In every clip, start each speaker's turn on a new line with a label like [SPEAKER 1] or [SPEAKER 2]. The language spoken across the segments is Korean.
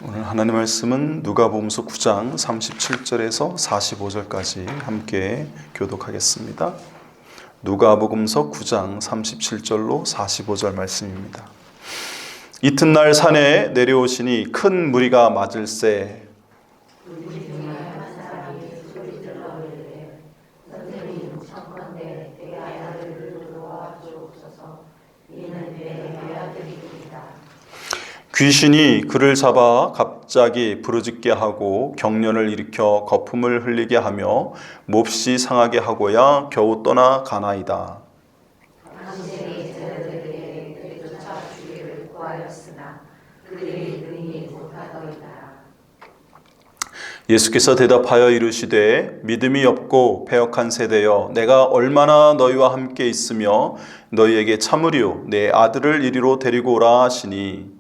[SPEAKER 1] 오늘 하나님 말씀은 누가복음서 9장 37절에서 45절까지 함께 교독하겠습니다. 누가복음서 9장 37절로 45절 말씀입니다. 이튿날 산에 내려오시니 큰 무리가 맞을세 귀신이 그를 잡아 갑자기 부르짖게 하고 경련을 일으켜 거품을 흘리게 하며 몹시 상하게 하고야 겨우 떠나 가나이다. 예수께서 대답하여 이르시되 믿음이 없고 패역한 세대여 내가 얼마나 너희와 함께 있으며 너희에게 참으리요 내 아들을 이리로 데리고 오라 하시니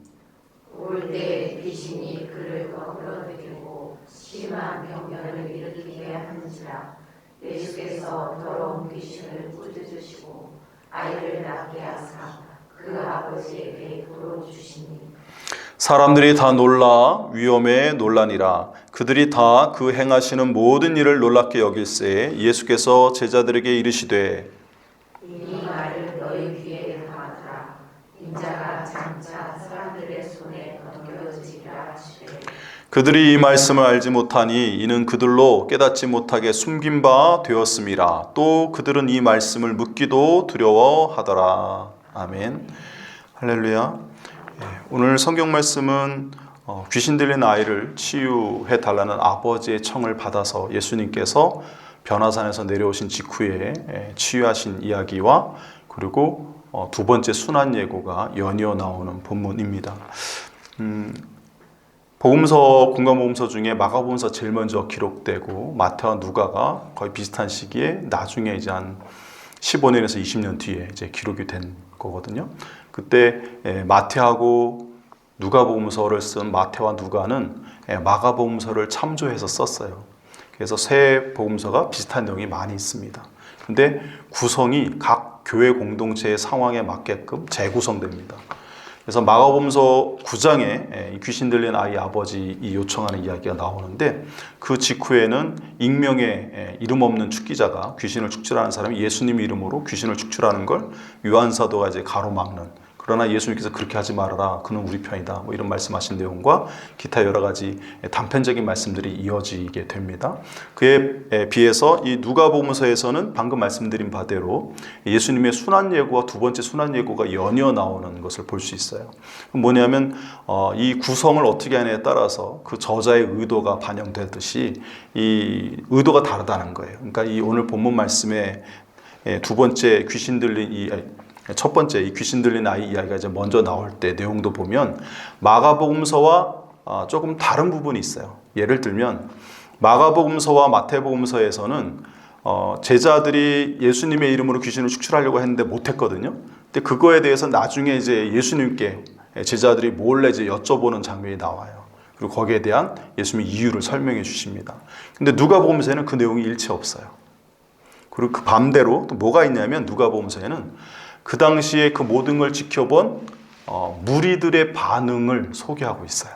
[SPEAKER 2] 올 때 귀신이 그를 거꾸로 들이고 심한 병변을 일으키게 하는지라. 예수께서 더러운 귀신을 꾸짖으시고 아이를 낳게 하사 그 아버지에게 물어주시니
[SPEAKER 1] 사람들이 다 놀라 위험에 놀라니라. 그들이 다 그 행하시는 모든 일을 놀랍게 여길세 예수께서 제자들에게 이르시되
[SPEAKER 2] 이 말을 너희 귀에 담았라. 인자가 장차 사람들의 손에 넘겨지리라 하시되
[SPEAKER 1] 그들이 이 말씀을 알지 못하니 이는 그들로 깨닫지 못하게 숨긴 바 되었음이라. 또 그들은 이 말씀을 묻기도 두려워하더라. 아멘. 할렐루야. 오늘 성경 말씀은 귀신 들린 아이를 치유해 달라는 아버지의 청을 받아서 예수님께서 변화산에서 내려오신 직후에 치유하신 이야기와 그리고 두 번째 순환 예고가 연이어 나오는 본문입니다. 공관복음서 중에 마가복음서 제일 먼저 기록되고 마태와 누가가 거의 비슷한 시기에 나중에 이제 한 15년에서 20년 뒤에 이제 기록이 된 거거든요. 그때 마태하고 누가복음서를 쓴 마태와 누가는 마가복음서를 참조해서 썼어요. 그래서 세 복음서가 비슷한 내용이 많이 있습니다. 근데 구성이 각 교회 공동체의 상황에 맞게끔 재구성됩니다. 그래서 마가복음서 9장에 귀신 들린 아이 아버지 요청하는 이야기가 나오는데 그 직후에는 익명의 이름 없는 축기자가 귀신을 축출하는 사람이 예수님 이름으로 귀신을 축출하는 걸 요한 사도가 이제 가로막는, 그러나 예수님께서 그렇게 하지 말아라. 그는 우리 편이다. 뭐 이런 말씀하신 내용과 기타 여러 가지 단편적인 말씀들이 이어지게 됩니다. 그에 비해서 이 누가복음서에서는 방금 말씀드린 바대로 예수님의 순환 예고와 두 번째 순환 예고가 연이어 나오는 것을 볼 수 있어요. 뭐냐면 이 구성을 어떻게 하느냐에 따라서 그 저자의 의도가 반영되듯이 이 의도가 다르다는 거예요. 그러니까 이 오늘 본문 말씀에 두 번째 귀신 들린 첫 번째 이 귀신 들린 아이 이야기가 이제 먼저 나올 때 내용도 보면 마가복음서와 조금 다른 부분이 있어요. 예를 들면 마가복음서와 마태복음서에서는 제자들이 예수님의 이름으로 귀신을 축출하려고 했는데 못했거든요. 근데 그거에 대해서 나중에 이제 예수님께 제자들이 몰래 이제 여쭤보는 장면이 나와요. 그리고 거기에 대한 예수님의 이유를 설명해 주십니다. 근데 누가복음서에는 그 내용이 일체 없어요. 그리고 그 반대로 또 뭐가 있냐면 누가복음서에는 그 당시에 그 모든 걸 지켜본 무리들의 반응을 소개하고 있어요.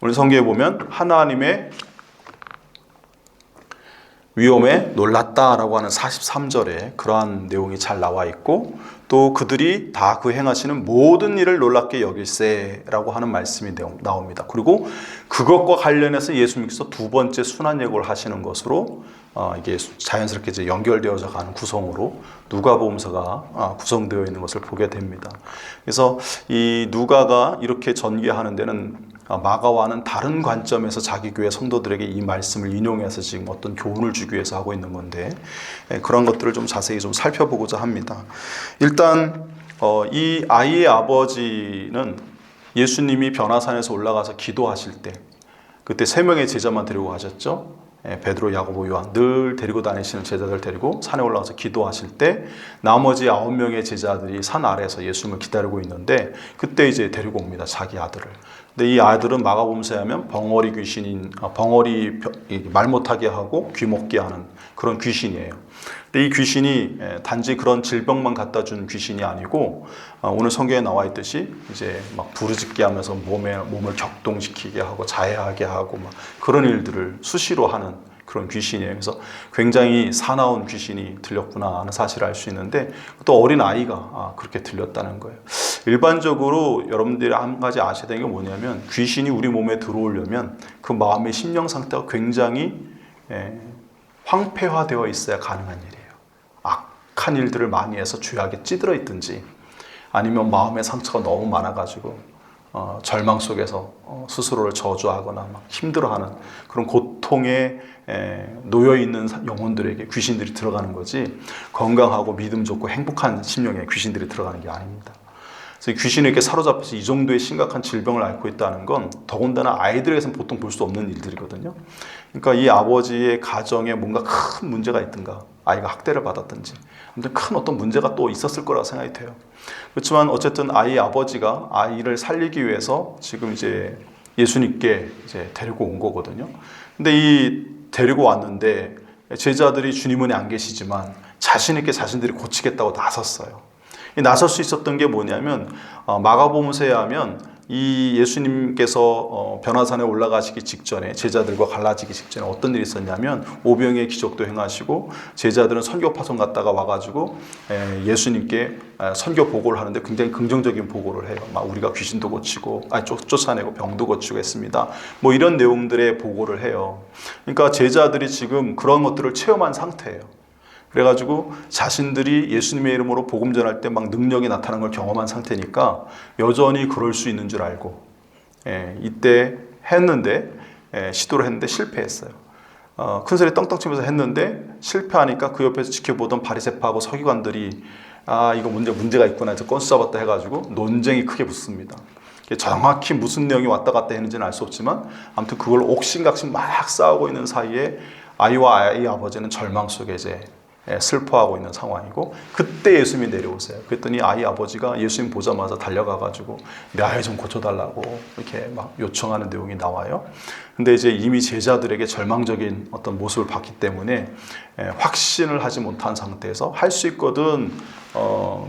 [SPEAKER 1] 오늘 성경에 보면 하나님의 위엄에 놀랐다라고 하는 43절에 그러한 내용이 잘 나와 있고, 또 그들이 다 그 행하시는 모든 일을 놀랍게 여길세라고 하는 말씀이 나옵니다. 그리고 그것과 관련해서 예수님께서 두 번째 순환 예고를 하시는 것으로 이게 자연스럽게 이제 연결되어져 가는 구성으로 누가복음서가 구성되어 있는 것을 보게 됩니다. 그래서 이 누가가 이렇게 전개하는 데는 마가와는 다른 관점에서 자기 교회 성도들에게 이 말씀을 인용해서 지금 어떤 교훈을 주기 위해서 하고 있는 건데 그런 것들을 좀 자세히 좀 살펴보고자 합니다. 일단 이 아이의 아버지는 예수님이 변화산에서 올라가서 기도하실 때 그때 3명의 제자만 데리고 가셨죠. 베드로, 야고보, 요한 늘 데리고 다니시는 제자들 데리고 산에 올라가서 기도하실 때 나머지 9명의 제자들이 산 아래에서 예수님을 기다리고 있는데 그때 이제 데리고 옵니다. 자기 아들을. 근데 이 아들은 마가복음서에 하면 벙어리 귀신인 벙어리 말 못하게 하고 귀 먹게 하는 그런 귀신이에요. 근데 이 귀신이 단지 그런 질병만 갖다 준 귀신이 아니고 오늘 성경에 나와 있듯이 이제 막 부르짖게 하면서 몸을 격동시키게 하고 자해하게 하고 막 그런 일들을 수시로 하는 그런 귀신이에요. 그래서 굉장히 사나운 귀신이 들렸구나 하는 사실을 알 수 있는데 또 어린 아이가 그렇게 들렸다는 거예요. 일반적으로 여러분들이 한 가지 아셔야 되는 게 뭐냐면 귀신이 우리 몸에 들어오려면 그 마음의 심령 상태가 굉장히 황폐화되어 있어야 가능한 일이에요. 악한 일들을 많이 해서 죄악에 찌들어 있든지 아니면 마음의 상처가 너무 많아가지고 절망 속에서 스스로를 저주하거나 막 힘들어하는 그런 고통에 놓여 있는 영혼들에게 귀신들이 들어가는 거지 건강하고 믿음 좋고 행복한 심령에 귀신들이 들어가는 게 아닙니다. 그래서 귀신에게 사로잡혀서 이 정도의 심각한 질병을 앓고 있다는 건 더군다나 아이들에게서는 보통 볼 수 없는 일들이거든요. 그러니까 이 아버지의 가정에 뭔가 큰 문제가 있든가 아이가 학대를 받았든지 아무튼 큰 어떤 문제가 또 있었을 거라고 생각이 돼요. 그렇지만 어쨌든 아이의 아버지가 아이를 살리기 위해서 지금 이제 예수님께 이제 데리고 온 거거든요. 근데 이 데리고 왔는데 제자들이 주님 은혜 안 계시지만 자신 있게 자신들이 고치겠다고 나섰어요. 나설 수 있었던 게 뭐냐면 마가복음서에 하면 이 예수님께서 변화산에 올라가시기 직전에 제자들과 갈라지기 직전에 어떤 일이 있었냐면 오병의 기적도 행하시고 제자들은 선교 파송 갔다가 와가지고 예수님께 선교 보고를 하는데 굉장히 긍정적인 보고를 해요. 막 우리가 귀신도 고치고 쫓아내고 병도 고치고 했습니다. 뭐 이런 내용들의 보고를 해요. 그러니까 제자들이 지금 그런 것들을 체험한 상태예요. 그래가지고 자신들이 예수님의 이름으로 복음 전할 때 막 능력이 나타나는 걸 경험한 상태니까 여전히 그럴 수 있는 줄 알고 이때 했는데 시도를 했는데 실패했어요. 큰 소리 떵떵 치면서 했는데 실패하니까 그 옆에서 지켜보던 바리새파하고 서기관들이 이거 문제가 있구나 해서 건수 잡았다 해가지고 논쟁이 크게 붙습니다. 정확히 무슨 내용이 왔다 갔다 했는지는 알 수 없지만 아무튼 그걸 옥신각신 막 싸우고 있는 사이에 아이와 아이 아버지는 절망 속에 이제 슬퍼하고 있는 상황이고 그때 예수님이 내려오세요. 그랬더니 아이 아버지가 예수님 보자마자 달려가가지고 내 아이 좀 고쳐달라고 이렇게 막 요청하는 내용이 나와요. 근데 이제 이미 제자들에게 절망적인 어떤 모습을 봤기 때문에 확신을 하지 못한 상태에서 할 수 있거든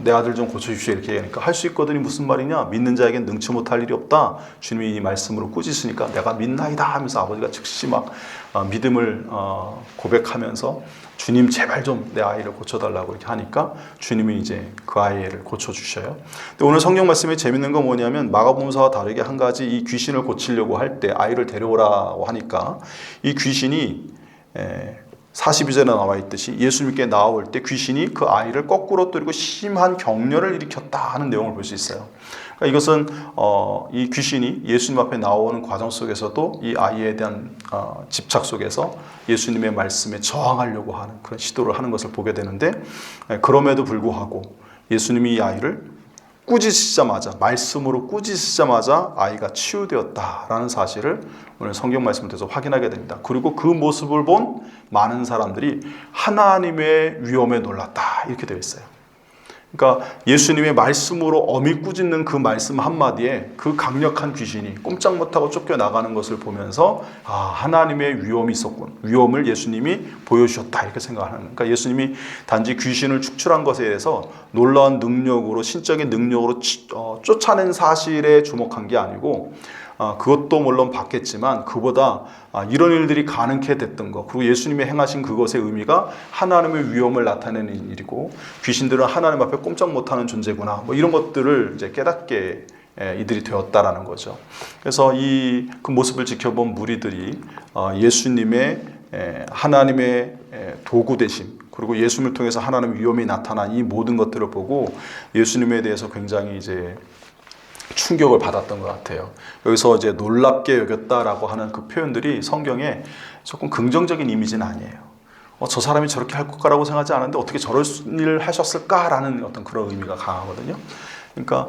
[SPEAKER 1] 내 아들 좀 고쳐주십시오 이렇게 얘기하니까 할 수 있거든이 무슨 말이냐 믿는 자에겐 능치 못할 일이 없다. 주님이 이 말씀으로 꾸짖으니까 내가 믿나이다 하면서 아버지가 즉시 막 믿음을 고백하면서 주님 제발 좀 내 아이를 고쳐달라고 이렇게 하니까 주님이 이제 그 아이를 고쳐주셔요. 근데 오늘 성경 말씀이 재밌는 건 뭐냐면 마가복음서와 다르게 한 가지 이 귀신을 고치려고 할 때 아이를 데려오라고 하니까 이 귀신이 42절에 나와 있듯이 예수님께 나올 때 귀신이 그 아이를 거꾸로 때리고 심한 격려를 일으켰다 하는 내용을 볼 수 있어요. 그러니까 이것은 이 귀신이 예수님 앞에 나오는 과정 속에서도 이 아이에 대한 집착 속에서 예수님의 말씀에 저항하려고 하는 그런 시도를 하는 것을 보게 되는데 그럼에도 불구하고 예수님이 이 아이를 꾸짖으시자마자 말씀으로 꾸짖으시자마자 아이가 치유되었다라는 사실을 오늘 성경 말씀을 통해서 확인하게 됩니다. 그리고 그 모습을 본 많은 사람들이 하나님의 위엄에 놀랐다 이렇게 되어 있어요. 그러니까 예수님의 말씀으로 어미 꾸짖는 그 말씀 한마디에 그 강력한 귀신이 꼼짝 못하고 쫓겨나가는 것을 보면서 하나님의 위엄이 있었군. 위엄을 예수님이 보여주셨다 이렇게 생각하는 거예요. 그러니까 예수님이 단지 귀신을 축출한 것에 대해서 놀라운 능력으로 신적인 능력으로 쫓아낸 사실에 주목한 게 아니고 그것도 물론 받겠지만 그보다 이런 일들이 가능케 됐던 것 그리고 예수님이 행하신 그것의 의미가 하나님의 위엄을 나타내는 일이고 귀신들은 하나님 앞에 꼼짝 못하는 존재구나 뭐 이런 것들을 이제 깨닫게 이들이 되었다라는 거죠. 그래서 그 모습을 지켜본 무리들이 예수님의 하나님의 도구 되심 그리고 예수님을 통해서 하나님의 위엄이 나타난 이 모든 것들을 보고 예수님에 대해서 굉장히 이제 충격을 받았던 것 같아요. 여기서 이제 놀랍게 여겼다라고 하는 그 표현들이 성경에 조금 긍정적인 이미지는 아니에요. 저 사람이 저렇게 할 거라고 생각하지 않았는데 어떻게 저런 일을 하셨을까라는 어떤 그런 의미가 강하거든요. 그러니까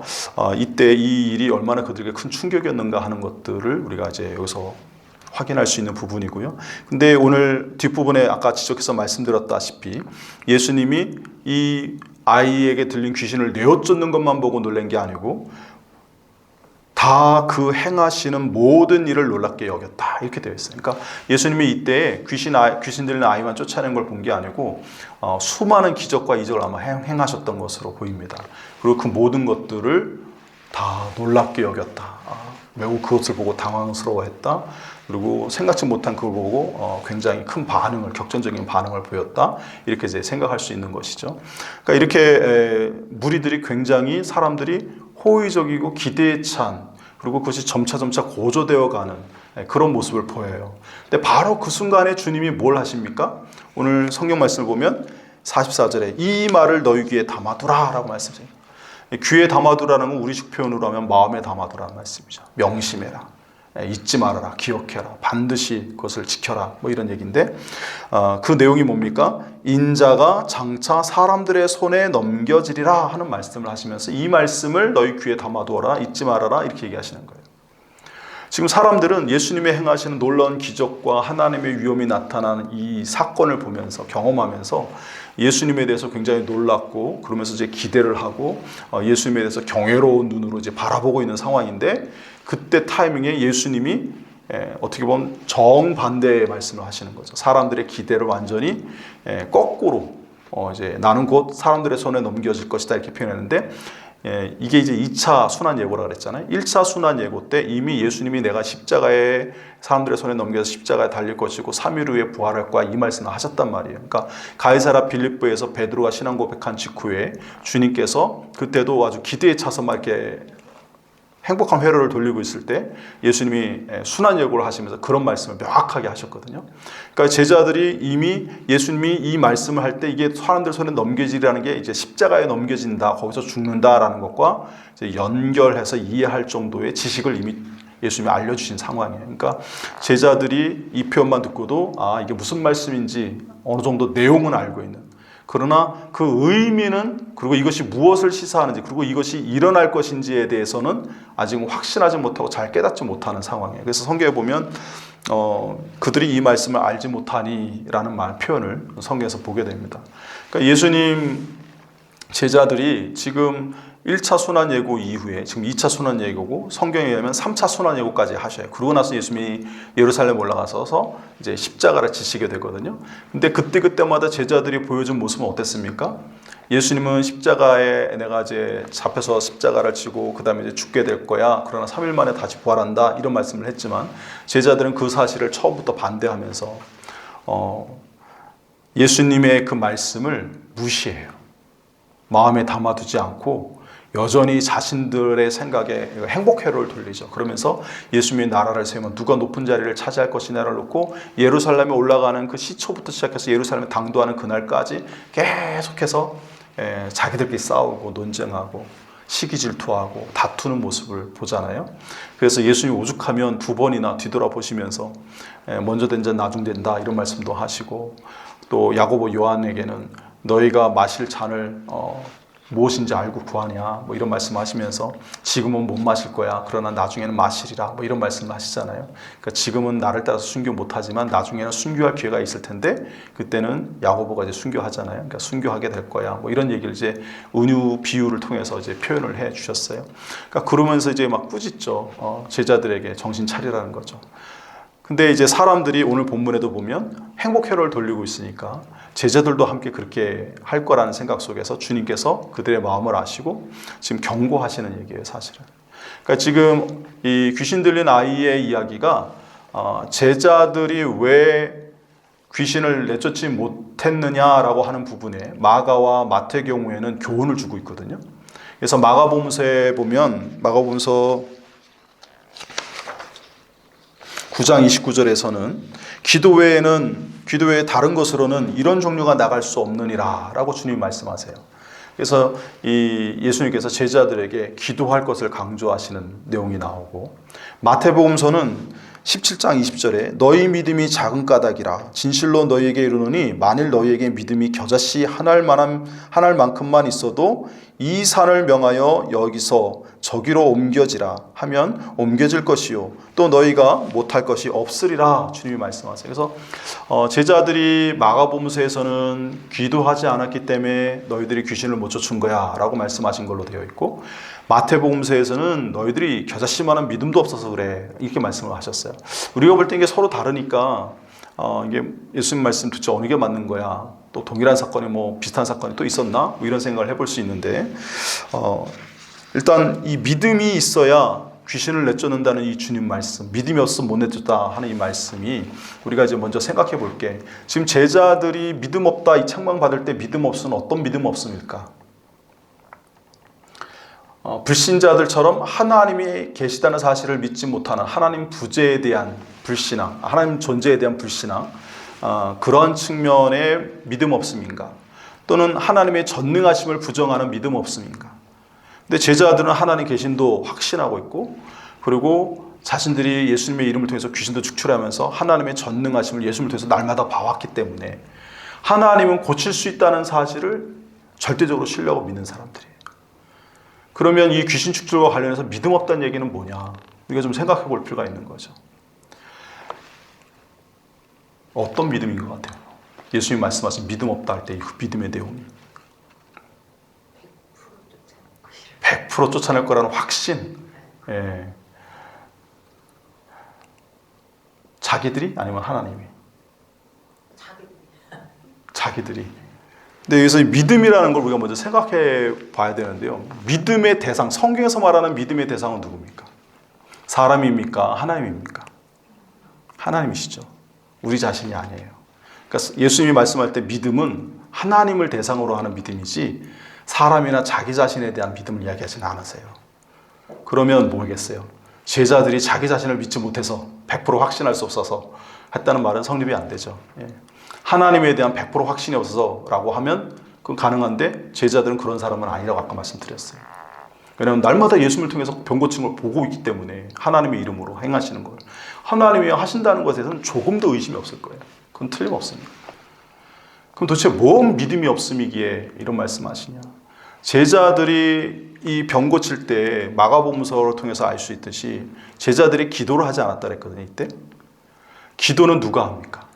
[SPEAKER 1] 이때 이 일이 얼마나 그들에게 큰 충격이었는가 하는 것들을 우리가 이제 여기서 확인할 수 있는 부분이고요. 근데 오늘 뒷부분에 아까 지적해서 말씀드렸다시피 예수님이 이 아이에게 들린 귀신을 내어쫓는 것만 보고 놀란 게 아니고 다 그 행하시는 모든 일을 놀랍게 여겼다. 이렇게 되어 있어요. 그러니까 예수님이 이때 귀신 들린 아이만 쫓아낸 걸 본 게 아니고 수많은 기적과 이적을 아마 행하셨던 것으로 보입니다. 그리고 그 모든 것들을 다 놀랍게 여겼다. 매우 그것을 보고 당황스러워했다. 그리고 생각지 못한 그걸 보고 굉장히 큰 반응을, 격전적인 반응을 보였다. 이렇게 이제 생각할 수 있는 것이죠. 그러니까 이렇게 무리들이 굉장히 사람들이 호의적이고 기대에 찬, 그리고 그것이 점차 고조되어 가는 그런 모습을 보여요. 근데 바로 그 순간에 주님이 뭘 하십니까? 오늘 성경 말씀을 보면 44절에 이 말을 너희 귀에 담아두라 라고 말씀하세요. 귀에 담아두라는 건 우리식 표현으로 하면 마음에 담아두라는 말씀이죠. 명심해라, 잊지 말아라, 기억해라, 반드시 그것을 지켜라, 뭐 이런 얘기인데 그 내용이 뭡니까? 인자가 장차 사람들의 손에 넘겨지리라 하는 말씀을 하시면서 이 말씀을 너희 귀에 담아두어라, 잊지 말아라, 이렇게 얘기하시는 거예요. 지금 사람들은 예수님의 행하시는 놀라운 기적과 하나님의 위엄이 나타나는 이 사건을 보면서, 경험하면서 예수님에 대해서 굉장히 놀랐고, 그러면서 이제 기대를 하고 예수님에 대해서 경외로운 눈으로 이제 바라보고 있는 상황인데, 그때 타이밍에 예수님이 어떻게 보면 정반대의 말씀을 하시는 거죠. 사람들의 기대를 완전히 거꾸로 이제 나는 곧 사람들의 손에 넘겨질 것이다 이렇게 표현했는데, 이게 이제 2차 순환 예고라 그랬잖아요. 1차 순환 예고 때 이미 예수님이 내가 십자가에 사람들의 손에 넘겨서 십자가에 달릴 것이고 3일 후에 부활할 거야, 이 말씀을 하셨단 말이에요. 그러니까 가이사랴 빌립보에서 베드로가 신앙 고백한 직후에 주님께서 그때도 아주 기대에 차서 막 이렇게 행복한 회로를 돌리고 있을 때 예수님이 순환 예고를 하시면서 그런 말씀을 명확하게 하셨거든요. 그러니까 제자들이 이미 예수님이 이 말씀을 할 때 이게 사람들 손에 넘겨지라는 게 이제 십자가에 넘겨진다, 거기서 죽는다라는 것과 이제 연결해서 이해할 정도의 지식을 이미 예수님이 알려주신 상황이에요. 그러니까 제자들이 이 표현만 듣고도 이게 무슨 말씀인지 어느 정도 내용은 알고 있는, 그러나 그 의미는, 그리고 이것이 무엇을 시사하는지, 그리고 이것이 일어날 것인지에 대해서는 아직 확신하지 못하고 잘 깨닫지 못하는 상황이에요. 그래서 성경에 보면 그들이 이 말씀을 알지 못하니 라는 표현을 성경에서 보게 됩니다. 그러니까 예수님 제자들이 지금 1차 순환 예고 이후에 지금 2차 순환 예고고, 성경에 의하면 3차 순환 예고까지 하셔요. 그러고 나서 예수님이 예루살렘 올라가서 이제 십자가를 지시게 되거든요. 근데 그때마다 제자들이 보여준 모습은 어땠습니까? 예수님은 십자가에 내가 이제 잡혀서 십자가를 지고 그 다음에 이제 죽게 될 거야, 그러나 3일 만에 다시 부활한다, 이런 말씀을 했지만 제자들은 그 사실을 처음부터 반대하면서 예수님의 그 말씀을 무시해요. 마음에 담아두지 않고 여전히 자신들의 생각에 행복 회로를 돌리죠. 그러면서 예수님의 나라를 세우면 누가 높은 자리를 차지할 것이냐를 놓고 예루살렘에 올라가는 그 시초부터 시작해서 예루살렘에 당도하는 그날까지 계속해서 자기들끼리 싸우고 논쟁하고 시기 질투하고 다투는 모습을 보잖아요. 그래서 예수님이 오죽하면 2번이나 뒤돌아보시면서 먼저 된 자 나중 된다, 이런 말씀도 하시고, 또 야고보 요한에게는 너희가 마실 잔을 무엇인지 알고 구하냐, 뭐 이런 말씀하시면서 지금은 못 마실 거야, 그러나 나중에는 마시리라, 뭐 이런 말씀을 하시잖아요. 그러니까 지금은 나를 따라서 순교 못하지만 나중에는 순교할 기회가 있을 텐데 그때는 야고보가 이제 순교하잖아요. 그러니까 순교하게 될 거야, 뭐 이런 얘기를 이제 은유 비유를 통해서 이제 표현을 해 주셨어요. 그러니까 그러면서 이제 막 꾸짖죠. 제자들에게 정신 차리라는 거죠. 근데 이제 사람들이 오늘 본문에도 보면 행복 회로를 돌리고 있으니까 제자들도 함께 그렇게 할 거라는 생각 속에서 주님께서 그들의 마음을 아시고 지금 경고하시는 얘기예요, 사실은. 그러니까 지금 이 귀신 들린 아이의 이야기가 제자들이 왜 귀신을 내쫓지 못했느냐라고 하는 부분에 마가와 마태 경우에는 교훈을 주고 있거든요. 그래서 마가복음서에 보면 마가복음서 9장 29절에서는 기도 외에 다른 것으로는 이런 종류가 나갈 수 없느니라 라고 주님이 말씀하세요. 그래서 이 예수님께서 제자들에게 기도할 것을 강조하시는 내용이 나오고, 마태복음서는 17장 20절에 너희 믿음이 작은 까닭이라 진실로 너희에게 이르노니 만일 너희에게 믿음이 겨자씨 한 알만큼만 있어도 이 산을 명하여 여기서 저기로 옮겨지라 하면 옮겨질 것이요 또 너희가 못할 것이 없으리라 주님이 말씀하세요. 그래서 제자들이 마가복음서에서는 기도하지 않았기 때문에 너희들이 귀신을 못 쫓은 거야 라고 말씀하신 걸로 되어 있고, 마태복음서에서는 너희들이 겨자씨만한 믿음도 없어서 그래 이렇게 말씀을 하셨어요. 우리가 볼 때 이게 서로 다르니까 이게 예수님 말씀 도대체 어느 게 맞는 거야, 또 동일한 사건이 뭐 비슷한 사건이 또 있었나 뭐 이런 생각을 해볼 수 있는데, 일단 이 믿음이 있어야 귀신을 내쫓는다는 이 주님 말씀, 믿음이 없으면 못 내쫓다 하는 이 말씀이 우리가 이제 먼저 생각해 볼게. 지금 제자들이 믿음 없다 이 책망 받을 때 믿음 없으면 어떤 믿음 없습니까? 불신자들처럼 하나님이 계시다는 사실을 믿지 못하는 하나님 부재에 대한 불신앙, 하나님 존재에 대한 불신앙, 그런 측면의 믿음 없음인가? 또는 하나님의 전능하심을 부정하는 믿음 없음인가? 근데 제자들은 하나님 계신도 확신하고 있고, 그리고 자신들이 예수님의 이름을 통해서 귀신도 축출하면서 하나님의 전능하심을 예수님을 통해서 날마다 봐왔기 때문에 하나님은 고칠 수 있다는 사실을 절대적으로 신뢰하고 믿는 사람들이에요. 그러면 이 귀신 축출과 관련해서 믿음 없다는 얘기는 뭐냐? 우리가 좀 생각해 볼 필요가 있는 거죠. 어떤 믿음인 것 같아요? 예수님이 말씀하신 믿음 없다 할 때 그 믿음의 내용이 100% 쫓아낼 거라는 확신. 예. 자기들이 아니면 하나님이? 자기들이. 근데 여기서 믿음이라는 걸 우리가 먼저 생각해 봐야 되는데요. 믿음의 대상, 성경에서 말하는 믿음의 대상은 누굽니까? 사람입니까? 하나님입니까? 하나님이시죠. 우리 자신이 아니에요. 그러니까 예수님이 말씀할 때 믿음은 하나님을 대상으로 하는 믿음이지 사람이나 자기 자신에 대한 믿음을 이야기하지는 않으세요. 그러면 뭐겠어요? 제자들이 자기 자신을 믿지 못해서 100% 확신할 수 없어서 했다는 말은 성립이 안 되죠. 예. 하나님에 대한 100% 확신이 없어서 라고 하면 그건 가능한데 제자들은 그런 사람은 아니라고 아까 말씀드렸어요. 왜냐하면 날마다 예수님을 통해서 병 고친 걸 보고 있기 때문에 하나님의 이름으로 행하시는 걸 하나님이 하신다는 것에서는 조금도 의심이 없을 거예요. 그건 틀림없습니다. 그럼 도대체 뭔 믿음이 없음이기에 이런 말씀하시냐? 제자들이 이 병 고칠 때 마가복음서를 통해서 알 수 있듯이 제자들이 기도를 하지 않았다 그랬거든요. 이때 기도는 누가 합니까?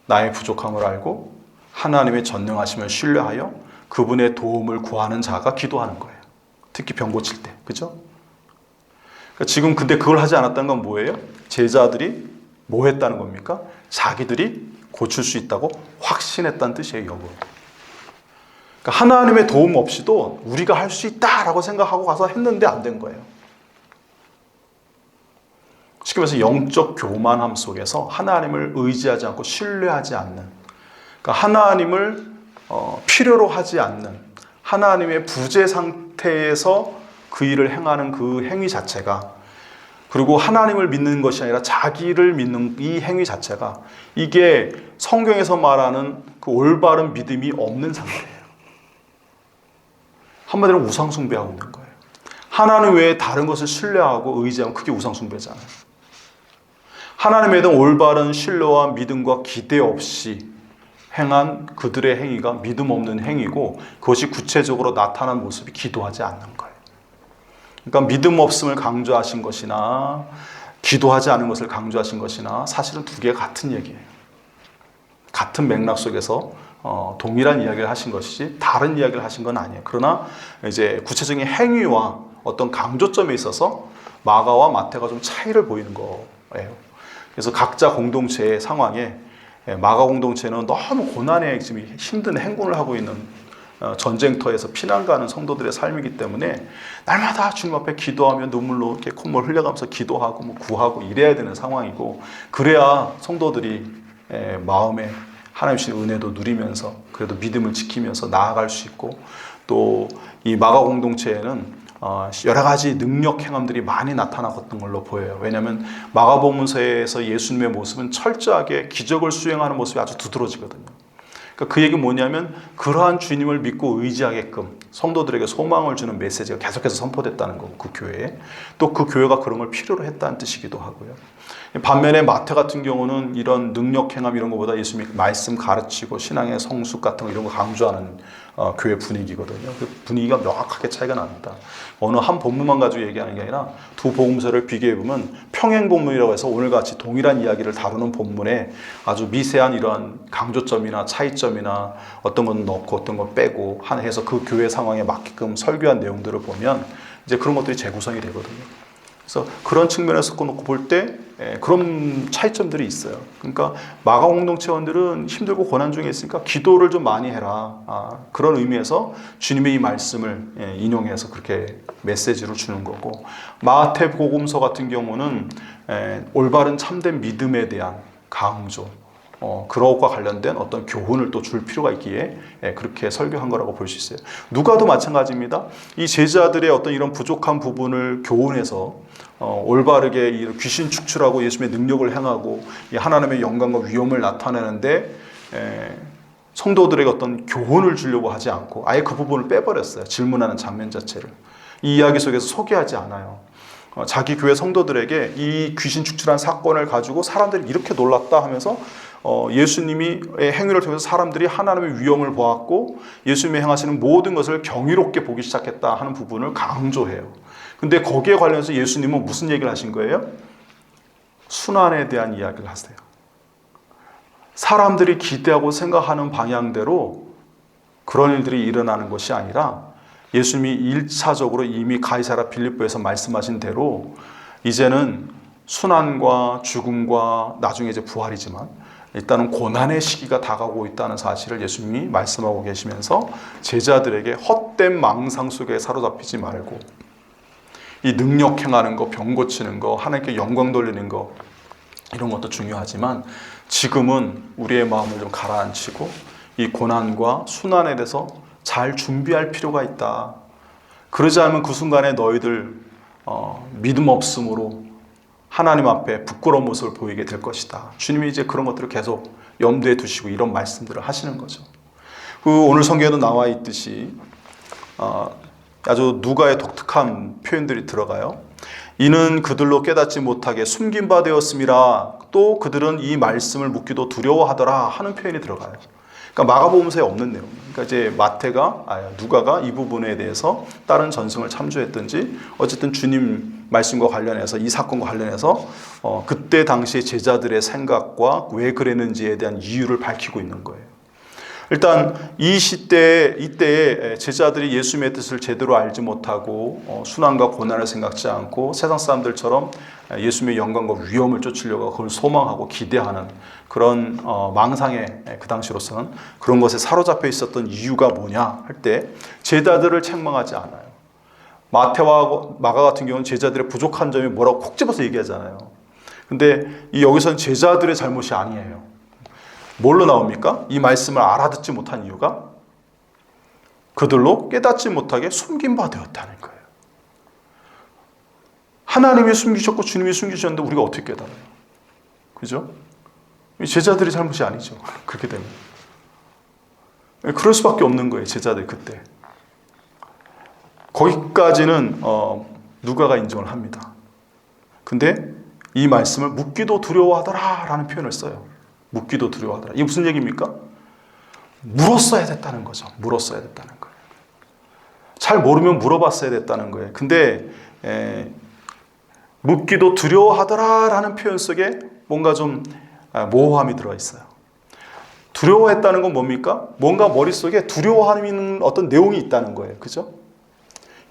[SPEAKER 1] 나의 부족함을 알고 하나님의 전능하심을 신뢰하여 그분의 도움을 구하는 자가 기도하는 거예요. 특히 병 고칠 때, 그죠? 그러니까 지금 근데 그걸 하지 않았다는 건 뭐예요? 제자들이 뭐 했다는 겁니까? 자기들이 고칠 수 있다고 확신했다는 뜻이에요, 역으로. 그러니까 하나님의 도움 없이도 우리가 할 수 있다라고 생각하고 가서 했는데 안 된 거예요. 쉽게 말해서 영적 교만함 속에서 하나님을 의지하지 않고 신뢰하지 않는, 그러니까 하나님을 필요로 하지 않는 하나님의 부재 상태에서 그 일을 행하는 그 행위 자체가, 그리고 하나님을 믿는 것이 아니라 자기를 믿는 이 행위 자체가 이게 성경에서 말하는 그 올바른 믿음이 없는 상태예요. 한마디로 우상숭배하고 있는 거예요. 하나님 외에 다른 것을 신뢰하고 의지하면 그게 우상숭배잖아요. 하나님에 대한 올바른 신뢰와 믿음과 기대 없이 행한 그들의 행위가 믿음 없는 행위고, 그것이 구체적으로 나타난 모습이 기도하지 않는 거예요. 그러니까 믿음 없음을 강조하신 것이나 기도하지 않은 것을 강조하신 것이나 사실은 두 개가 같은 얘기예요. 같은 맥락 속에서 동일한 이야기를 하신 것이지 다른 이야기를 하신 건 아니에요. 그러나 이제 구체적인 행위와 어떤 강조점에 있어서 마가와 마태가 좀 차이를 보이는 거예요. 그래서 각자 공동체의 상황에 마가 공동체는 너무 고난에 지금 힘든 행군을 하고 있는 전쟁터에서 피난 가는 성도들의 삶이기 때문에 날마다 주님 앞에 기도하며 눈물로 이렇게 콧물 흘려가면서 기도하고 뭐 구하고 이래야 되는 상황이고, 그래야 성도들이 마음에 하나님 주신 은혜도 누리면서 그래도 믿음을 지키면서 나아갈 수 있고, 또 이 마가 공동체에는 여러 가지 능력 행함들이 많이 나타났던 걸로 보여요. 왜냐하면 마가복음서에서 예수님의 모습은 철저하게 기적을 수행하는 모습이 아주 두드러지거든요. 그러니까 그 얘기는 뭐냐면 그러한 주님을 믿고 의지하게끔 성도들에게 소망을 주는 메시지가 계속해서 선포됐다는 거고, 그 교회에 또 그 교회가 그런 걸 필요로 했다는 뜻이기도 하고요. 반면에 마태 같은 경우는 이런 능력 행함 이런 것보다 예수님이 말씀 가르치고 신앙의 성숙 같은 거 이런 거 강조하는 교회 분위기거든요. 그 분위기가 명확하게 차이가 납니다. 어느 한 본문만 가지고 얘기하는 게 아니라 두 복음서를 비교해 보면 평행 본문이라고 해서 오늘같이 동일한 이야기를 다루는 본문에 아주 미세한 이러한 강조점이나 차이점이나 어떤 건 넣고 어떤 건 빼고 해서 그 교회 상황에 맞게끔 설교한 내용들을 보면 이제 그런 것들이 재구성이 되거든요. 그래서 그런 측면에서 놓고 볼 때 그런 차이점들이 있어요. 그러니까 마가 공동체원들은 힘들고 고난 중에 있으니까 기도를 좀 많이 해라. 그런 의미에서 주님의 이 말씀을 인용해서 그렇게 메시지로 주는 거고, 마태복음서 같은 경우는 올바른 참된 믿음에 대한 강조, 그것과 관련된 어떤 교훈을 또 줄 필요가 있기에 그렇게 설교한 거라고 볼 수 있어요. 누가도 마찬가지입니다. 이 제자들의 어떤 이런 부족한 부분을 교훈해서 올바르게 이 귀신 축출하고 예수님의 능력을 행하고 이 하나님의 영광과 위엄을 나타내는데 성도들에게 어떤 교훈을 주려고 하지 않고 아예 그 부분을 빼버렸어요. 질문하는 장면 자체를. 이 이야기 속에서 소개하지 않아요. 자기 교회 성도들에게 이 귀신 축출한 사건을 가지고 사람들이 이렇게 놀랐다 하면서 예수님이 행위를 통해서 사람들이 하나님의 위엄을 보았고 예수님이 행하시는 모든 것을 경이롭게 보기 시작했다 하는 부분을 강조해요. 근데 거기에 관련해서 예수님은 무슨 얘기를 하신 거예요? 순환에 대한 이야기를 하세요. 사람들이 기대하고 생각하는 방향대로 그런 일들이 일어나는 것이 아니라 예수님이 1차적으로 이미 가이사랴 빌립보에서 말씀하신 대로 이제는 순환과 죽음과 나중에 이제 부활이지만 일단은 고난의 시기가 다가오고 있다는 사실을 예수님이 말씀하고 계시면서 제자들에게 헛된 망상 속에 사로잡히지 말고 이 능력 행하는 거, 병 고치는 거, 하나님께 영광 돌리는 거 이런 것도 중요하지만 지금은 우리의 마음을 좀 가라앉히고 이 고난과 순환에 대해서 잘 준비할 필요가 있다. 그러지 않으면 그 순간에 너희들 믿음 없음으로 하나님 앞에 부끄러운 모습을 보이게 될 것이다. 주님이 이제 그런 것들을 계속 염두에 두시고 이런 말씀들을 하시는 거죠. 오늘 성경에도 나와 있듯이 아주 누가의 독특한 표현들이 들어가요. 이는 그들로 깨닫지 못하게 숨긴 바 되었음이라 또 그들은 이 말씀을 묻기도 두려워하더라 하는 표현이 들어가요. 그러니까 마가복음서에 없는 내용. 그러니까 이제 누가가 이 부분에 대해서 다른 전승을 참조했든지 어쨌든 주님 말씀과 관련해서 이 사건과 관련해서 그때 당시에 제자들의 생각과 왜 그랬는지에 대한 이유를 밝히고 있는 거예요. 일단 이 이때에 제자들이 예수님의 뜻을 제대로 알지 못하고 순환과 고난을 생각지 않고 세상 사람들처럼 예수님의 영광과 위엄을 쫓으려고 그걸 소망하고 기대하는 그런 망상의 그 당시로서는 그런 것에 사로잡혀 있었던 이유가 뭐냐 할 때 제자들을 책망하지 않아요. 마태와 마가 같은 경우는 제자들의 부족한 점이 뭐라고 콕 집어서 얘기하잖아요. 근데 여기서는 제자들의 잘못이 아니에요. 뭘로 나옵니까? 이 말씀을 알아듣지 못한 이유가 그들로 깨닫지 못하게 숨긴 바 되었다는 거예요. 하나님이 숨기셨고 주님이 숨기셨는데 우리가 어떻게 깨달아요? 그죠? 제자들이 잘못이 아니죠. 그렇게 되면. 그럴 수밖에 없는 거예요. 제자들 그때. 거기까지는 누가가 인정을 합니다. 근데 이 말씀을 묻기도 두려워하더라 라는 표현을 써요. 묻기도 두려워하더라. 이게 무슨 얘기입니까? 물었어야 됐다는 거죠. 물었어야 됐다는 거예요. 잘 모르면 물어봤어야 됐다는 거예요. 근데 묻기도 두려워하더라 라는 표현 속에 뭔가 좀 모호함이 들어있어요. 두려워했다는 건 뭡니까? 뭔가 머릿속에 두려워하는 어떤 내용이 있다는 거예요. 그죠?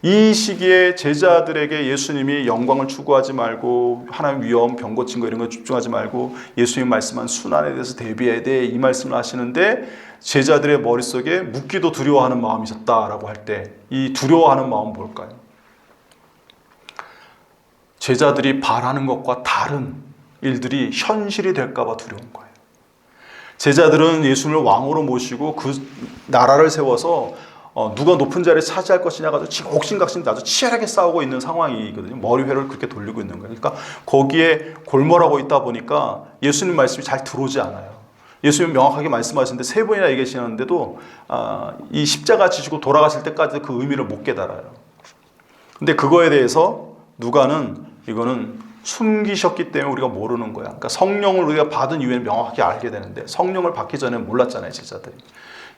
[SPEAKER 1] 이 시기에 제자들에게 예수님이 영광을 추구하지 말고 하나님 위엄, 병 고친 거 이런 거 집중하지 말고 예수님 말씀한 순환에 대해서 대비해야 돼 이 말씀을 하시는데 제자들의 머릿속에 묻기도 두려워하는 마음이 있었다라고 할 때 이 두려워하는 마음은 뭘까요? 제자들이 바라는 것과 다른 일들이 현실이 될까 봐 두려운 거예요. 제자들은 예수님을 왕으로 모시고 그 나라를 세워서 누가 높은 자리에 차지할 것이냐 가지고 지금 옥신각신 아주 치열하게 싸우고 있는 상황이거든요. 머리회를 그렇게 돌리고 있는 거예요. 그러니까 거기에 골몰하고 있다 보니까 예수님 말씀이 잘 들어오지 않아요. 예수님 명확하게 말씀하시는데 3번이나 얘기하시는데도 이 십자가 지시고 돌아가실 때까지 그 의미를 못 깨달아요. 근데 그거에 대해서 누가는 이거는 숨기셨기 때문에 우리가 모르는 거야. 그러니까 성령을 우리가 받은 이후에는 명확하게 알게 되는데 성령을 받기 전에 몰랐잖아요, 제자들이.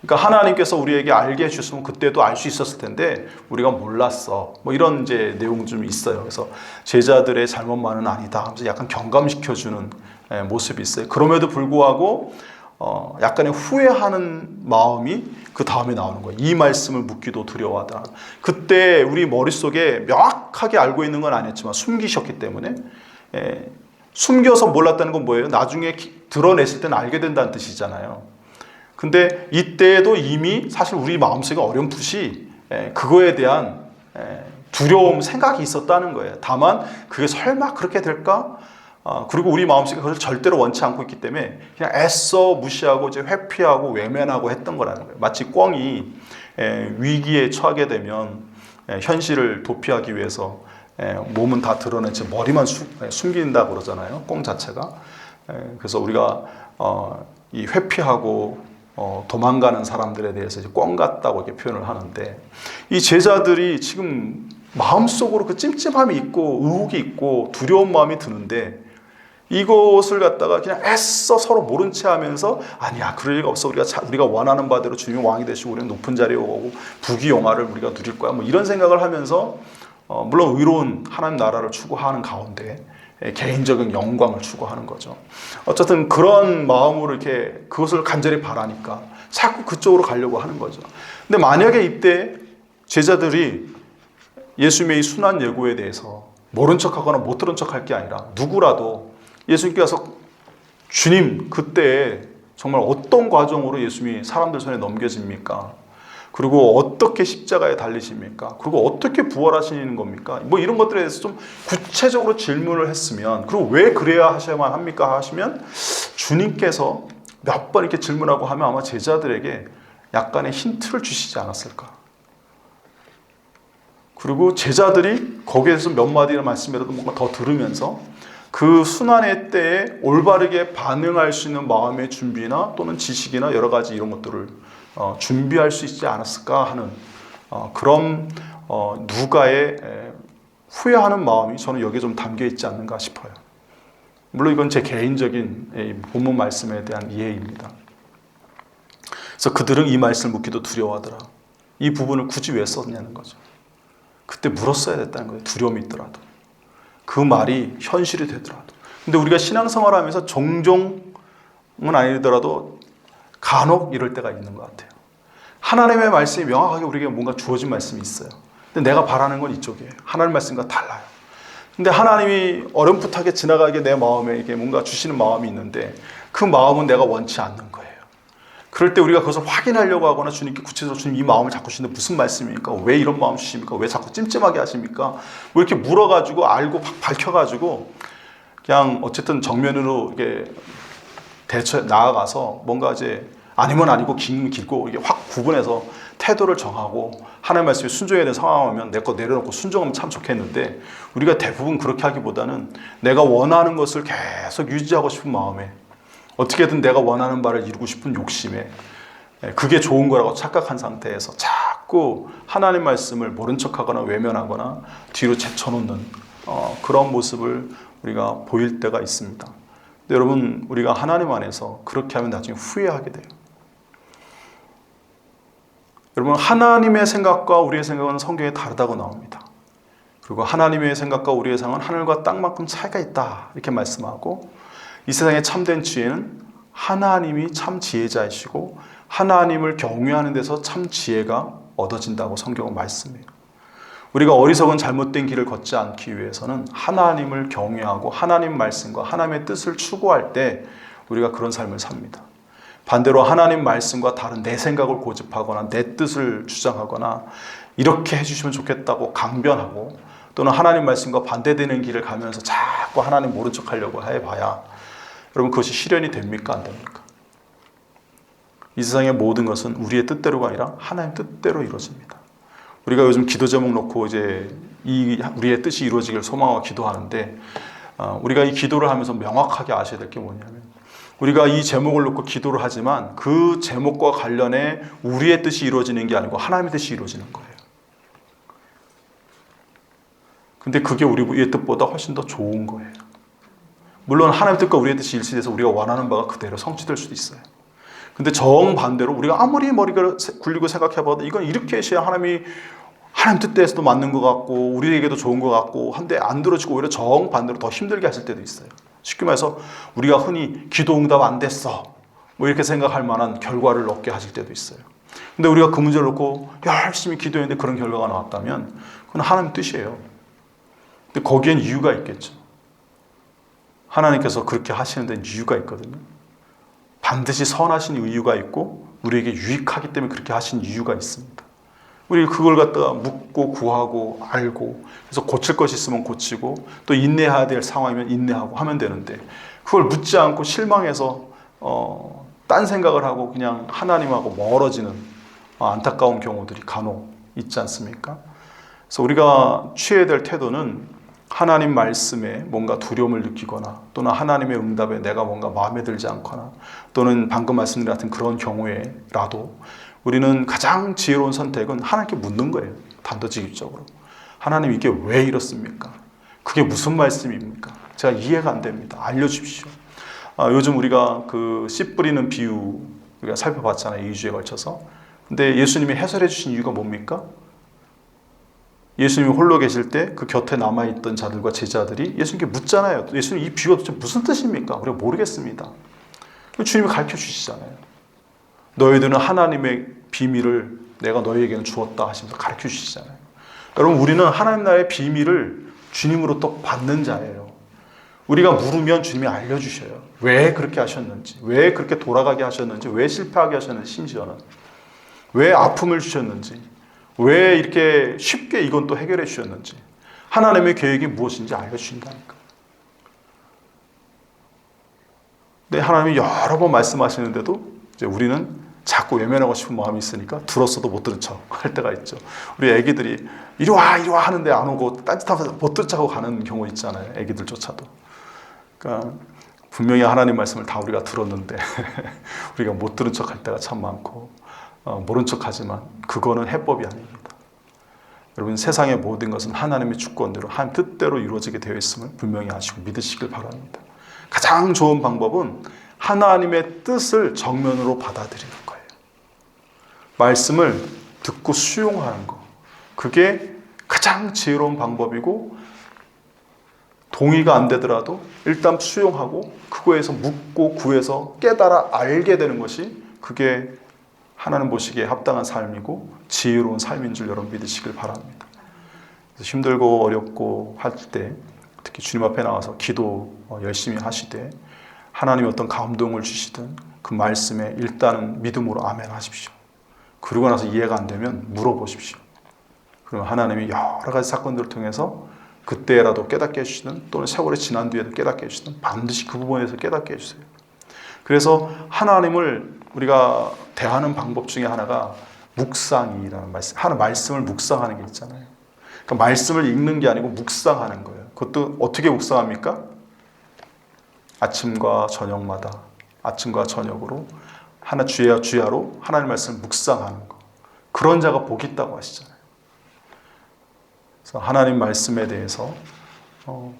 [SPEAKER 1] 그러니까 하나님께서 우리에게 알게 해주셨으면 그때도 알 수 있었을 텐데 우리가 몰랐어. 뭐 이런 이제 내용 좀 있어요. 그래서 제자들의 잘못만은 아니다 하면서 약간 경감시켜주는 모습이 있어요. 그럼에도 불구하고 약간의 후회하는 마음이 그 다음에 나오는 거예요. 이 말씀을 묻기도 두려워하다. 그때 우리 머릿속에 명확하게 알고 있는 건 아니었지만 숨기셨기 때문에 숨겨서 몰랐다는 건 뭐예요? 나중에 드러냈을 때는 알게 된다는 뜻이잖아요. 근데 이때에도 이미 사실 우리 마음속에 어렴풋이 그거에 대한 두려움, 생각이 있었다는 거예요. 다만 그게 설마 그렇게 될까? 그리고 우리 마음속에 그걸 절대로 원치 않고 있기 때문에 그냥 애써 무시하고 이제 회피하고 외면하고 했던 거라는 거예요. 마치 꿩이 위기에 처하게 되면 현실을 도피하기 위해서 몸은 다 드러낸 채 머리만 숨긴다고 그러잖아요. 꿩 자체가. 그래서 우리가 이 회피하고 도망가는 사람들에 대해서 이제 꿩 같다고 이렇게 표현을 하는데, 이 제자들이 지금 마음속으로 그 찜찜함이 있고 의혹이 있고 두려운 마음이 드는데 이것을 갖다가 그냥 애써 서로 모른 채 하면서 아니야 그럴 리가 없어, 우리가 원하는 바대로 주님이 왕이 되시고 우리는 높은 자리에 오고 부귀영화를 우리가 누릴 거야, 뭐 이런 생각을 하면서 물론 의로운 하나님 나라를 추구하는 가운데 개인적인 영광을 추구하는 거죠. 어쨌든 그런 마음으로 이렇게 그것을 간절히 바라니까 자꾸 그쪽으로 가려고 하는 거죠. 근데 만약에 이때 제자들이 예수님의 이 순환 예고에 대해서 모른 척하거나 못 들은 척할 게 아니라 누구라도 예수님께서 주님 그때 정말 어떤 과정으로 예수님이 사람들 손에 넘겨집니까? 그리고 어떻게 십자가에 달리십니까? 그리고 어떻게 부활하시는 겁니까? 뭐 이런 것들에 대해서 좀 구체적으로 질문을 했으면, 그리고 왜 그래야 하셔야만 합니까? 하시면 주님께서 몇 번 이렇게 질문하고 하면 아마 제자들에게 약간의 힌트를 주시지 않았을까? 그리고 제자들이 거기에서 몇 마디의 말씀이라도 뭔가 더 들으면서 그 순환의 때에 올바르게 반응할 수 있는 마음의 준비나 또는 지식이나 여러 가지 이런 것들을 준비할 수 있지 않았을까 하는 그런 누가의 후회하는 마음이 저는 여기에 좀 담겨 있지 않는가 싶어요. 물론 이건 제 개인적인 본문 말씀에 대한 이해입니다. 그래서 그들은 이 말씀을 묻기도 두려워하더라. 이 부분을 굳이 왜 썼냐는 거죠. 그때 물었어야 됐다는 거예요. 두려움이 있더라도. 그 말이 현실이 되더라도. 근데 우리가 신앙생활을 하면서 종종은 아니더라도 간혹 이럴 때가 있는 것 같아요. 하나님의 말씀이 명확하게 우리에게 뭔가 주어진 말씀이 있어요. 근데 내가 바라는 건 이쪽이에요. 하나님 말씀과 달라요. 근데 하나님이 어렴풋하게 지나가게 내 마음에 이게 뭔가 주시는 마음이 있는데 그 마음은 내가 원치 않는 거예요. 그럴 때 우리가 그것을 확인하려고 하거나 주님께 구체적으로 주님 이 마음을 자꾸 주시는데 무슨 말씀입니까? 왜 이런 마음 주십니까? 왜 자꾸 찜찜하게 하십니까? 뭐 이렇게 물어가지고 알고 밝혀가지고 그냥 어쨌든 정면으로 이게 나아가서 뭔가 이제 아니면 아니고 길면 길고 이게 확 구분해서 태도를 정하고 하나님의 말씀에 순종해야 되는 상황이면 내 거 내려놓고 순종하면 참 좋겠는데, 우리가 대부분 그렇게 하기보다는 내가 원하는 것을 계속 유지하고 싶은 마음에 어떻게든 내가 원하는 바를 이루고 싶은 욕심에 그게 좋은 거라고 착각한 상태에서 자꾸 하나님 말씀을 모른 척하거나 외면하거나 뒤로 제쳐놓는 그런 모습을 우리가 보일 때가 있습니다. 근데 여러분, 우리가 하나님 안에서 그렇게 하면 나중에 후회하게 돼요. 여러분, 하나님의 생각과 우리의 생각은 성경에 다르다고 나옵니다. 그리고 하나님의 생각과 우리의 생각은 하늘과 땅만큼 차이가 있다 이렇게 말씀하고, 이 세상의 참된 지혜는 하나님이 참 지혜자이시고 하나님을 경외하는 데서 참 지혜가 얻어진다고 성경은 말씀해요. 우리가 어리석은 잘못된 길을 걷지 않기 위해서는 하나님을 경외하고 하나님 말씀과 하나님의 뜻을 추구할 때 우리가 그런 삶을 삽니다. 반대로 하나님 말씀과 다른 내 생각을 고집하거나 내 뜻을 주장하거나 이렇게 해주시면 좋겠다고 강변하고 또는 하나님 말씀과 반대되는 길을 가면서 자꾸 하나님 모른 척하려고 해봐야 여러분 그것이 실현이 됩니까? 안 됩니까? 이 세상의 모든 것은 우리의 뜻대로가 아니라 하나님 뜻대로 이루어집니다. 우리가 요즘 기도 제목 놓고 이제 우리의 뜻이 이루어지길 소망하고 기도하는데, 우리가 이 기도를 하면서 명확하게 아셔야 될 게 뭐냐면, 우리가 이 제목을 놓고 기도를 하지만 그 제목과 관련해 우리의 뜻이 이루어지는 게 아니고 하나님의 뜻이 이루어지는 거예요. 근데 그게 우리의 뜻보다 훨씬 더 좋은 거예요. 물론 하나님의 뜻과 우리의 뜻이 일치돼서 우리가 원하는 바가 그대로 성취될 수도 있어요. 근데 정반대로 우리가 아무리 머리가 굴리고 생각해봐도 이건 이렇게 해야 하나님 뜻대에서도 맞는 것 같고 우리에게도 좋은 것 같고 한데 안 들어지고 오히려 정반대로 더 힘들게 하실 때도 있어요. 쉽게 말해서 우리가 흔히 기도 응답 안 됐어 뭐 이렇게 생각할 만한 결과를 얻게 하실 때도 있어요. 근데 우리가 그 문제를 놓고 열심히 기도했는데 그런 결과가 나왔다면 그건 하나님 뜻이에요. 근데 거기엔 이유가 있겠죠. 하나님께서 그렇게 하시는 데는 이유가 있거든요. 반드시 선하신 이유가 있고 우리에게 유익하기 때문에 그렇게 하신 이유가 있습니다. 우리 그걸 갖다가 묻고 구하고 알고 그래서 고칠 것이 있으면 고치고 또 인내해야 될 상황이면 인내하고 하면 되는데 그걸 묻지 않고 실망해서 딴 생각을 하고 그냥 하나님하고 멀어지는 안타까운 경우들이 간혹 있지 않습니까? 그래서 우리가 취해야 될 태도는 하나님 말씀에 뭔가 두려움을 느끼거나 또는 하나님의 응답에 내가 뭔가 마음에 들지 않거나 또는 방금 말씀드린 같은 그런 경우에라도 우리는 가장 지혜로운 선택은 하나님께 묻는 거예요. 단도직입적으로. 하나님 이게 왜 이렇습니까? 그게 무슨 말씀입니까? 제가 이해가 안 됩니다. 알려주십시오. 요즘 우리가 그 씨 뿌리는 비유 우리가 살펴봤잖아요. 2주에 걸쳐서. 근데 예수님이 해설해 주신 이유가 뭡니까? 예수님이 홀로 계실 때 그 곁에 남아있던 자들과 제자들이 예수님께 묻잖아요. 예수님 이 비유가 도대체 무슨 뜻입니까? 우리가 모르겠습니다. 주님이 가르쳐 주시잖아요. 너희들은 하나님의 비밀을 내가 너희에게는 주었다 하시면서 가르쳐 주시잖아요. 여러분 우리는 하나님 나라의 비밀을 주님으로부터 받는 자예요. 우리가 물으면 주님이 알려주셔요. 왜 그렇게 하셨는지, 왜 그렇게 돌아가게 하셨는지, 왜 실패하게 하셨는지, 심지어는 왜 아픔을 주셨는지, 왜 이렇게 쉽게 이건 또 해결해 주셨는지, 하나님의 계획이 무엇인지 알려주신다니까. 근데 하나님이 여러 번 말씀하시는데도 이제 우리는 자꾸 외면하고 싶은 마음이 있으니까 들었어도 못 들은 척 할 때가 있죠. 우리 애기들이 이리 와 하는데 안 오고 딴짓하면서 못 들은 척하고 가는 경우 있잖아요. 애기들조차도. 그러니까 분명히 하나님 말씀을 다 우리가 들었는데 우리가 못 들은 척 할 때가 참 많고 모른 척 하지만 그거는 해법이 아닙니다. 여러분 세상의 모든 것은 하나님의 주권대로 하나님 뜻대로 이루어지게 되어 있음을 분명히 아시고 믿으시길 바랍니다. 가장 좋은 방법은 하나님의 뜻을 정면으로 받아들이는 거예요. 말씀을 듣고 수용하는 거. 그게 가장 지혜로운 방법이고 동의가 안 되더라도 일단 수용하고 그거에서 묻고 구해서 깨달아 알게 되는 것이 그게 하나님 보시기에 합당한 삶이고 지혜로운 삶인 줄 여러분 믿으시길 바랍니다. 그래서 힘들고 어렵고 할 때 특히 주님 앞에 나와서 기도 열심히 하시되 하나님이 어떤 감동을 주시든 그 말씀에 일단은 믿음으로 아멘 하십시오. 그러고 나서 이해가 안 되면 물어보십시오. 그러면 하나님이 여러 가지 사건들을 통해서 그때라도 깨닫게 해주시든 또는 세월이 지난 뒤에도 깨닫게 해주시든 반드시 그 부분에서 깨닫게 해주세요. 그래서 하나님을 우리가 대하는 방법 중에 하나가 묵상이라는 말씀, 하나님 말씀을 묵상하는 게 있잖아요. 그러니까 말씀을 읽는 게 아니고 묵상하는 거예요. 그것도 어떻게 묵상합니까? 아침과 저녁마다 아침과 저녁으로 하나 주야로 하나님 말씀을 묵상하는 거. 그런 자가 복이 있다고 하시잖아요. 그래서 하나님 말씀에 대해서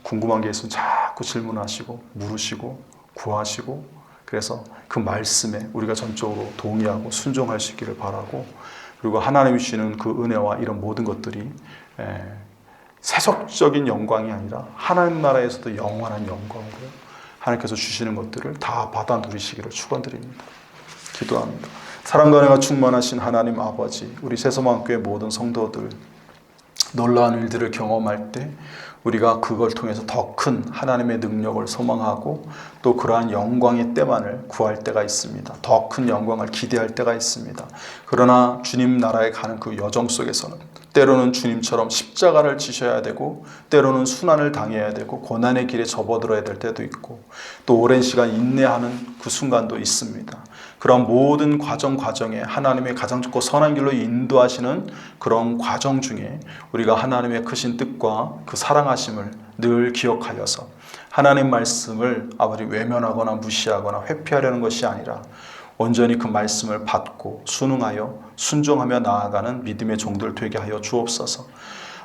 [SPEAKER 1] 궁금한 게 있으면 자꾸 질문하시고 물으시고 구하시고 그래서 그 말씀에 우리가 전적으로 동의하고 순종할 수 있기를 바라고 그리고 하나님이 주시는 그 은혜와 이런 모든 것들이 세속적인 영광이 아니라 하나님 나라에서도 영원한 영광으로 하나님께서 주시는 것들을 다 받아 누리시기를 축원드립니다. 기도합니다. 사랑과 은혜가 충만하신 하나님 아버지, 우리 새소망교회 모든 성도들 놀라운 일들을 경험할 때 우리가 그걸 통해서 더 큰 하나님의 능력을 소망하고 또 그러한 영광의 때만을 구할 때가 있습니다. 더 큰 영광을 기대할 때가 있습니다. 그러나 주님 나라에 가는 그 여정 속에서는 때로는 주님처럼 십자가를 지셔야 되고 때로는 순환을 당해야 되고 고난의 길에 접어들어야 될 때도 있고 또 오랜 시간 인내하는 그 순간도 있습니다. 그런 모든 과정에 하나님의 가장 좋고 선한 길로 인도하시는 그런 과정 중에 우리가 하나님의 크신 뜻과 그 사랑하심을 늘 기억하여서 하나님 말씀을 아버지 외면하거나 무시하거나 회피하려는 것이 아니라 온전히 그 말씀을 받고 순응하여 순종하며 나아가는 믿음의 종들 되게 하여 주옵소서.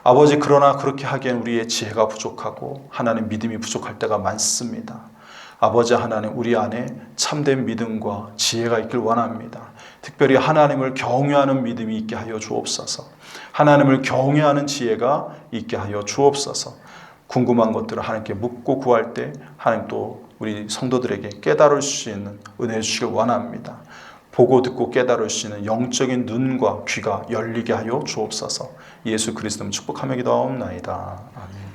[SPEAKER 1] 아버지 그러나 그렇게 하기엔 우리의 지혜가 부족하고 하나님 믿음이 부족할 때가 많습니다. 아버지 하나님, 우리 안에 참된 믿음과 지혜가 있길 원합니다. 특별히 하나님을 경외하는 믿음이 있게 하여 주옵소서. 하나님을 경외하는 지혜가 있게 하여 주옵소서. 궁금한 것들을 하나님께 묻고 구할 때 하나님 또 우리 성도들에게 깨달을 수 있는 은혜 주시길 원합니다. 보고 듣고 깨달을 수 있는 영적인 눈과 귀가 열리게 하여 주옵소서. 예수 그리스도는 축복하며 기도하옵나이다. 아멘.